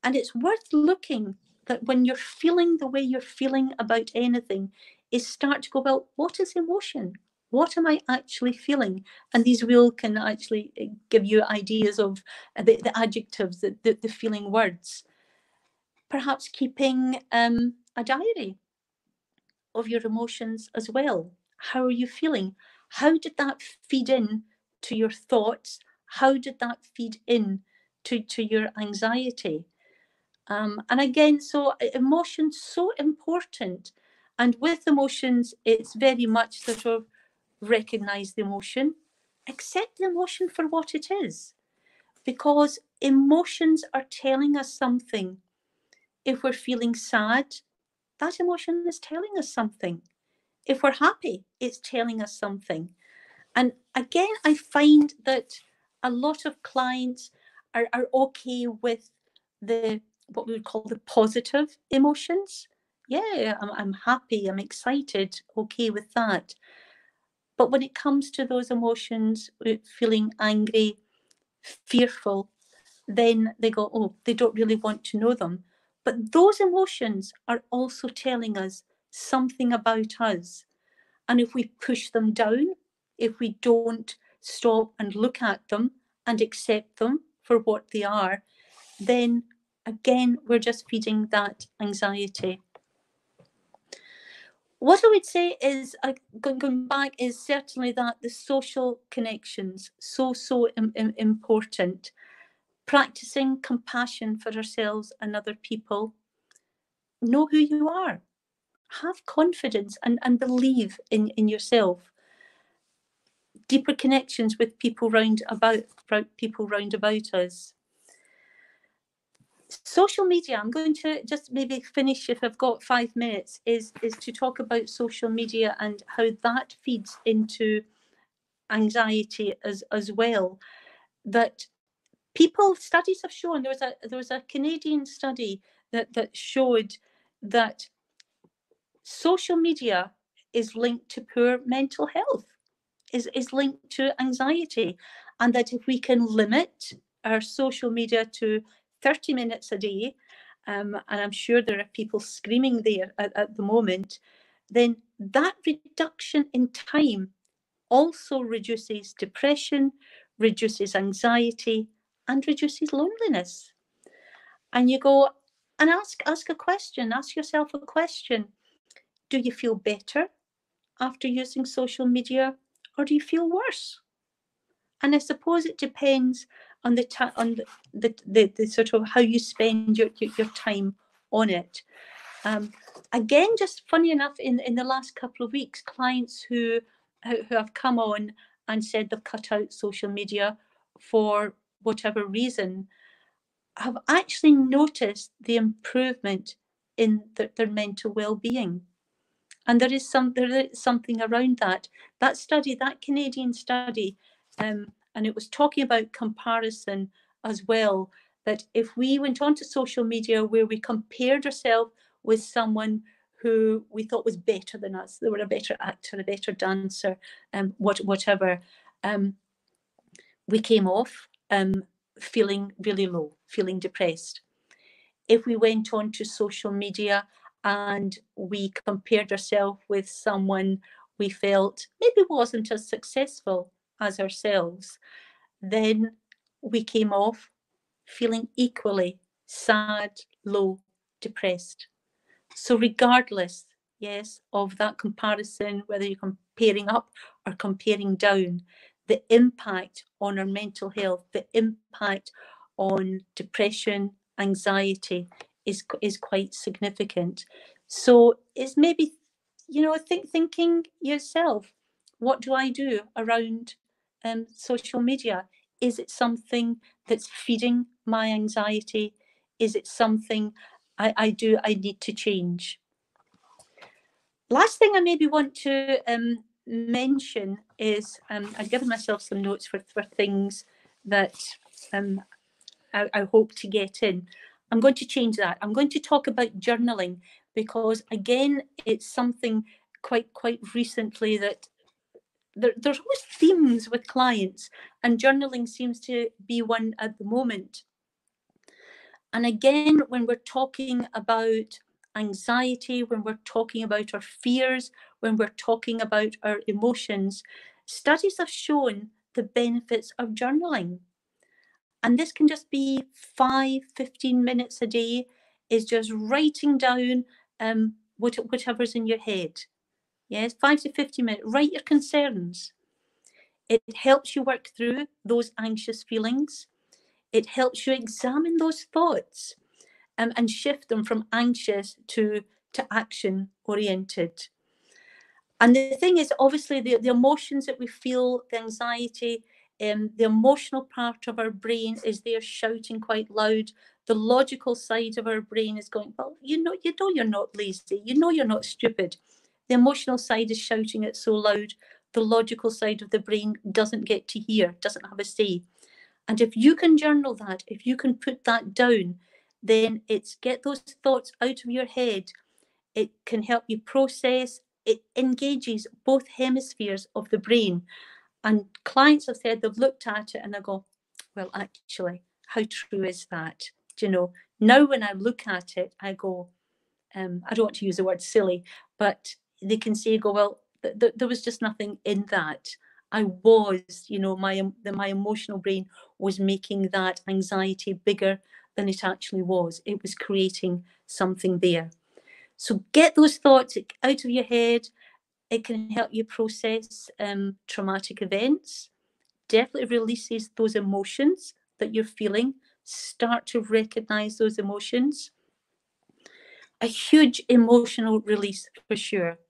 And it's worth looking that when you're feeling the way you're feeling about anything, is start to go, well, what is emotion? What am I actually feeling? And these wheel can actually give you ideas of the adjectives, the feeling words. Perhaps keeping a diary of your emotions as well. How are you feeling? How did that feed in to your thoughts? How did that feed in to your anxiety? And again, so emotions so important. And with emotions, it's very much sort of recognize the emotion, accept the emotion for what it is, because emotions are telling us something. If we're feeling sad, that emotion is telling us something. If we're happy, it's telling us something. And again, I find that a lot of clients are okay with what we would call the positive emotions. Yeah, I'm happy, I'm excited, okay with that. But when it comes to those emotions, feeling angry, fearful, then they go, oh, they don't really want to know them. But those emotions are also telling us something about us. And if we push them down, if we don't stop and look at them and accept them for what they are, then again, we're just feeding that anxiety. What I would say is, going back, is certainly that the social connections, so important. Practicing compassion for ourselves and other people. Know who you are. Have confidence and believe in yourself. Deeper connections with people round about us. Social media, I'm going to just maybe finish, if I've got 5 minutes, is to talk about social media and how that feeds into anxiety as well. That studies have shown, there was a Canadian study that showed that social media is linked to poor mental health, is linked to anxiety, and that if we can limit our social media to 30 minutes a day, and I'm sure there are people screaming there at the moment, then that reduction in time also reduces depression, reduces anxiety, and reduces loneliness. And you go and ask a question, ask yourself a question. Do you feel better after using social media, or do you feel worse? And I suppose it depends on the sort of how you spend your time on it. Again, just funny enough, in the last couple of weeks, clients who have come on and said they've cut out social media for whatever reason, have actually noticed the improvement in their mental well-being. And there is something around that. That study, that Canadian study, and it was talking about comparison as well, that if we went onto social media where we compared ourselves with someone who we thought was better than us, they were a better actor, a better dancer, whatever, we came off feeling really low, feeling depressed. If we went onto social media and we compared ourselves with someone we felt maybe wasn't as successful as ourselves, then we came off feeling equally sad, low, depressed. So regardless, yes, of that comparison, whether you're comparing up or comparing down, the impact on our mental health, the impact on depression, anxiety is quite significant. So it's maybe, thinking yourself, what do I do around social media? Is it something that's feeding my anxiety? Is it something I need to change? Last thing I maybe want to mention is I've given myself some notes for things that I hope to get in. I'm going to change that. I'm going to talk about journaling, because again, it's something quite recently that there's always themes with clients, and journaling seems to be one at the moment. And again, when we're talking about anxiety, when we're talking about our fears, when we're talking about our emotions, studies have shown the benefits of journaling. And this can just be 15 minutes a day, is just writing down whatever's in your head. Yes, 5 to 15 minutes, write your concerns. It helps you work through those anxious feelings. It helps you examine those thoughts and shift them from anxious to action oriented. And the thing is, obviously, the emotions that we feel, the anxiety, the emotional part of our brain is there shouting quite loud. The logical side of our brain is going, well, you know you're not lazy. You know you're not stupid. The emotional side is shouting it so loud. The logical side of the brain doesn't get to hear, doesn't have a say. And if you can journal that, if you can put that down, then it's get those thoughts out of your head. It can help you process. It engages both hemispheres of the brain. And clients have said they've looked at it and they go, well, actually, how true is that? Do you know, now when I look at it, I go, I don't want to use the word silly, but they can say, go, well, there was just nothing in that. I was, you know, my emotional brain was making that anxiety bigger than it actually was. It was creating something there. So get those thoughts out of your head. It can help you process traumatic events. Definitely releases those emotions that you're feeling. Start to recognize those emotions. A huge emotional release for sure.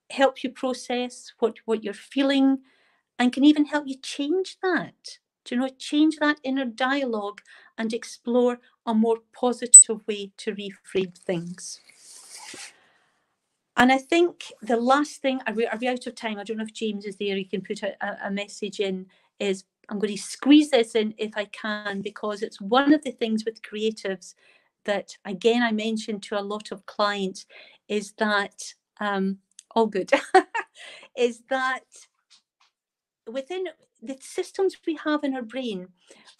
Helps you process what you're feeling, and can even help you change that. Do you know, change that inner dialogue and explore a more positive way to reframe things. And I think the last thing, are we out of time? I don't know if James is there, he can put a message in, is I'm going to squeeze this in if I can, because it's one of the things with creatives that, again, I mentioned to a lot of clients, is that, all good, is that within the systems we have in our brain,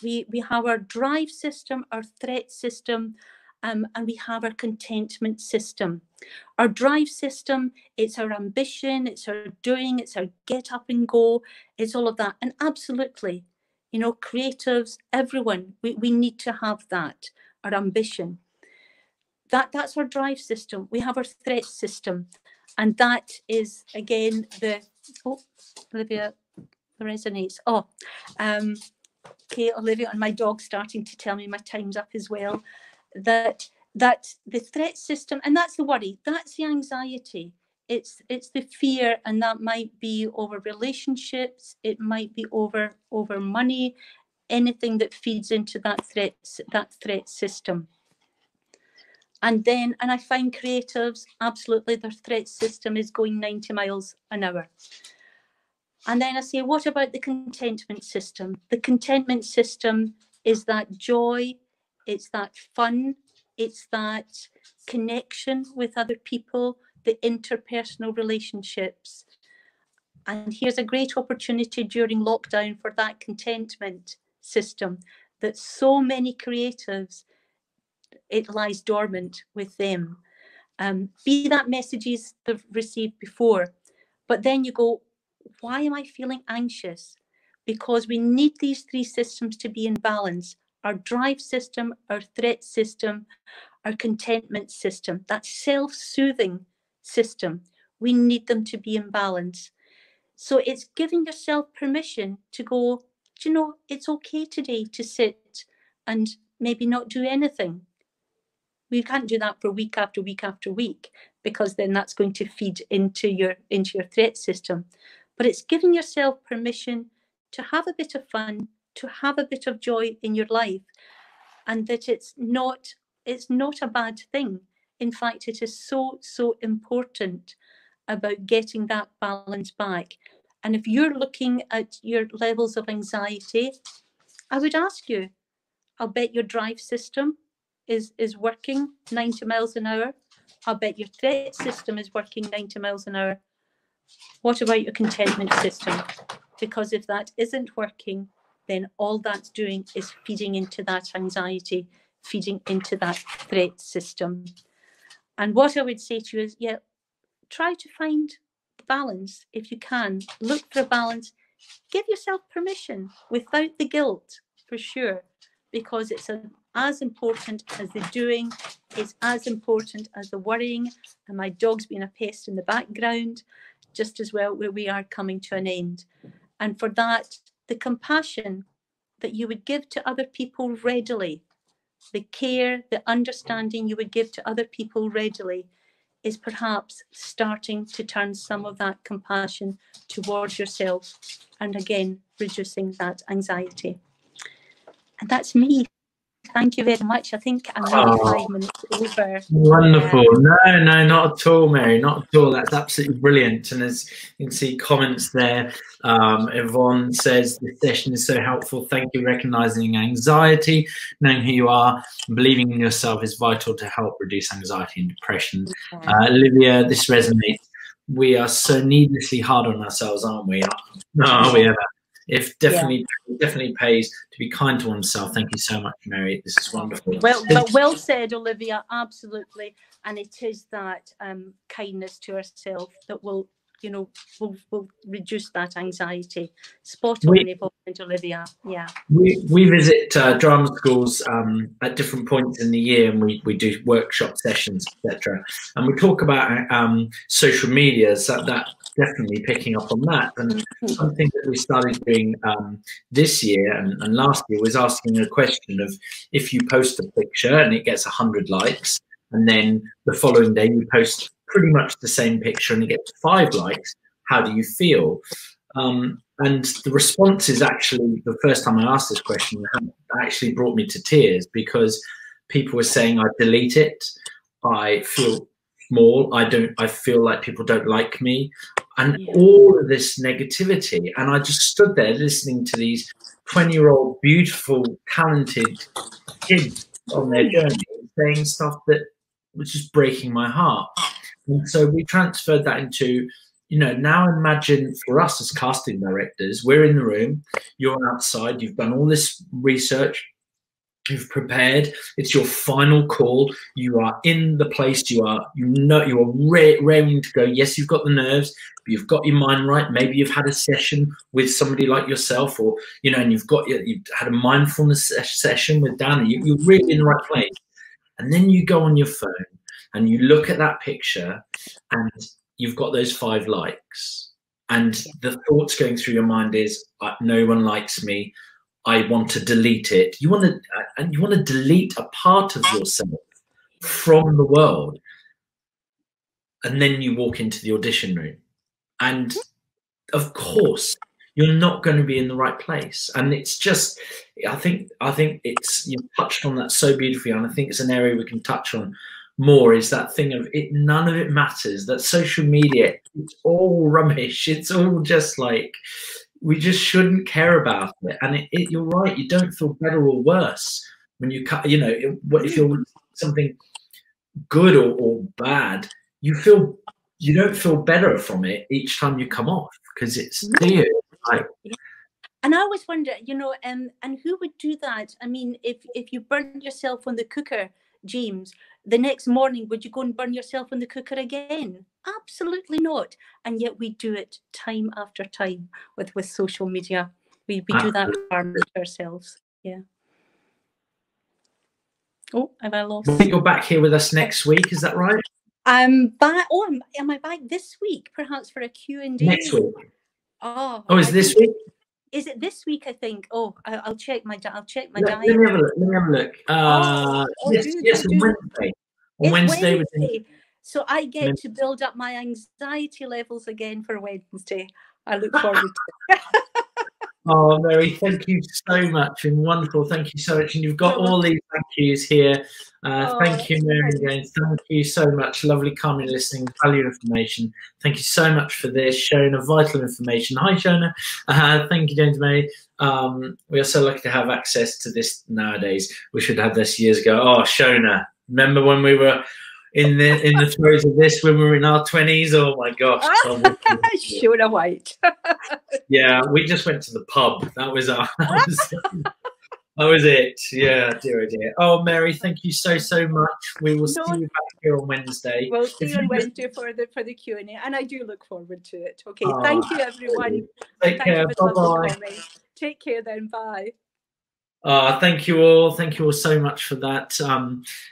we have our drive system, our threat system, and we have our contentment system. Our drive system, it's our ambition, it's our doing, it's our get up and go, it's all of that. And absolutely, you know, creatives, everyone, we need to have that, our ambition. That's our drive system. We have our threat system. And that is, again, oh, Olivia, resonates. Okay, Olivia, and my dog's starting to tell me my time's up as well. That the threat system, and that's the worry, that's the anxiety, it's the fear, and that might be over relationships, it might be over money, anything that feeds into that threat system. And I find creatives, absolutely, their threat system is going 90 miles an hour. And then I say, what about the contentment system? The contentment system is that joy, it's that fun, it's that connection with other people, the interpersonal relationships. And here's a great opportunity during lockdown for that contentment system that so many creatives, it lies dormant with them. Be that messages they've received before, but then you go, why am I feeling anxious? Because we need these three systems to be in balance. Our drive system, our threat system, our contentment system, that self-soothing system, we need them to be in balance. So it's giving yourself permission to go, do you know, it's okay today to sit and maybe not do anything. We can't do that for week after week after week, because then that's going to feed into your threat system. But it's giving yourself permission to have a bit of fun, to have a bit of joy in your life, and that it's not a bad thing. In fact, it is so important. about getting that balance back. And if you're looking at your levels of anxiety, I would ask you, I'll bet your drive system is working 90 miles an hour. I'll bet your threat system is working 90 miles an hour. What about your contentment system? Because if that isn't working, then all that's doing is feeding into that anxiety, feeding into that threat system. And what I would say to you is, yeah, try to find balance if you can. Look for a balance. Give yourself permission without the guilt, for sure, because it's as important as the doing. It's as important as the worrying. And my dog's being a pest in the background, just as well, where we are coming to an end. And for that, the compassion that you would give to other people readily, the care, the understanding you would give to other people readily, is perhaps starting to turn some of that compassion towards yourself, and again, reducing that anxiety. And that's me. Thank you very much. I think I'm maybe 5 minutes over. Wonderful. No, not at all, Mary. Not at all. That's absolutely brilliant. And as you can see comments there, Yvonne says, this session is so helpful. Thank you. Recognizing anxiety, knowing who you are, and believing in yourself is vital to help reduce anxiety and depression. Olivia, this resonates. We are so needlessly hard on ourselves, aren't we? No, are we ever? It definitely pays to be kind to oneself. Thank you so much, Mary. This is wonderful. Well said, Olivia. Absolutely. And it is that kindness to ourselves that will, you know, will reduce that anxiety. Spot on, Olivia. Yeah. We visit drama schools at different points in the year, and we do workshop sessions, etc. And we talk about social media, so that definitely picking up on that. And something that we started doing this year and last year was asking a question of, if you post a picture and it gets 100 likes, and then the following day you post pretty much the same picture and it gets 5 likes, how do you feel? And the response is actually, the first time I asked this question, actually brought me to tears, because people were saying, I delete it, I feel small, I feel like people don't like me, and all of this negativity. And I just stood there listening to these 20-year-old, beautiful, talented kids on their journey saying stuff that was just breaking my heart. And so we transferred that into, you know, now imagine for us as casting directors, we're in the room, you're outside, you've done all this research, you've prepared, it's your final call, you are in the place, you are raring to go. Yes, you've got the nerves, but you've got your mind right. Maybe you've had a session with somebody like yourself, or, you know, and you've had a mindfulness session with Dan, you're really in the right place. And then you go on your phone and you look at that picture and you've got those 5 likes, and the thoughts going through your mind is, no one likes me, I want to delete it. You want to delete a part of yourself from the world. And then you walk into the audition room, and of course you're not going to be in the right place. And it's just, I think it's, you've touched on that so beautifully, and I think it's an area we can touch on more, is that thing of it, none of it matters, that social media, it's all rubbish, it's all just like, we just shouldn't care about it. And you're right, you don't feel better or worse when you cut, you know, if you're something good or bad, you don't feel better from it each time you come off, because it's clear. Like, and I always wonder, you know, and who would do that? I mean, if you burn yourself on the cooker, James, the next morning, would you go and burn yourself on the cooker again? Absolutely not. And yet we do it time after time with social media. We do that harm to ourselves. Yeah. Oh, have I lost? I think you're back here with us next week. Is that right? I'm back. Oh, am I back this week? Perhaps for a Q&A? Next week. Oh, is this week? Is it this week? I think. Oh, I'll check my diary. Let me have a look. Yes, on Wednesday. On Wednesday. So I get to build up my anxiety levels again for Wednesday. I look forward to it. Oh, Mary, thank you so much, and wonderful. Thank you so much. And you've got all these thank yous here. Thank you, Mary Jane. Thank you so much. Lovely, calming listening, value information. Thank you so much for this. Shona, vital information. Hi, Shona. Thank you, James May. We are so lucky to have access to this nowadays. We should have this years ago. Oh, Shona, remember when we were in the throes of this when we were in our 20s? Oh my gosh. Shona White. Yeah, we just went to the pub. That was that was it. Yeah, dear, oh dear. Oh, Mary, thank you so much. We will see you back here on Wednesday. We'll see you on Wednesday for the Q&A, and I do look forward to it. Okay, thank you, everyone. Take care. Bye-bye. Take care then. Bye. Thank you all. Thank you all so much for that.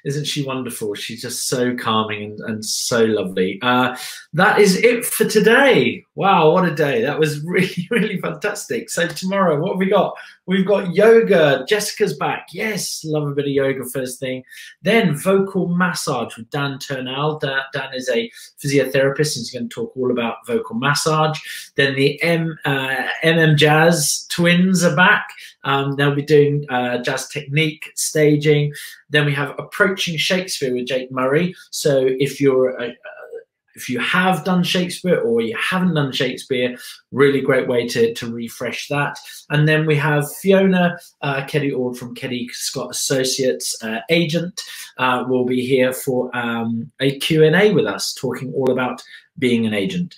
Isn't she wonderful? She's just so calming and so lovely. That is it for today. Wow, what a day. That was really, really fantastic. So tomorrow, what have we got? We've got yoga. Jessica's back. Yes, love a bit of yoga first thing. Then vocal massage with Dan Turnell. Dan is a physiotherapist and he's going to talk all about vocal massage. Then the MM Jazz twins are back. They'll be doing jazz technique, staging. Then we have Approaching Shakespeare with Jake Murray. So if you have done Shakespeare or you haven't done Shakespeare, really great way to refresh that. And then we have Fiona Keddy Ord from Keddy Scott Associates, agent, will be here for a Q&A with us, talking all about being an agent.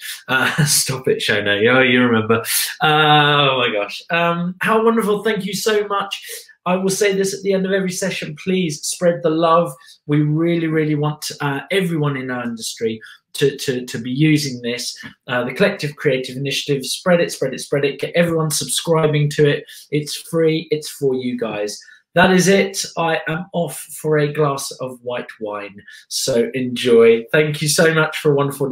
Stop it, Shona. Oh, you remember. Oh my gosh. How wonderful. Thank you so much. I will say this at the end of every session, please spread the love. We really, really want everyone in our industry to be using this. The Collective Creative Initiative, spread it, spread it, spread it. Get everyone subscribing to it. It's free. It's for you guys. That is it. I am off for a glass of white wine. So enjoy. Thank you so much for a wonderful day.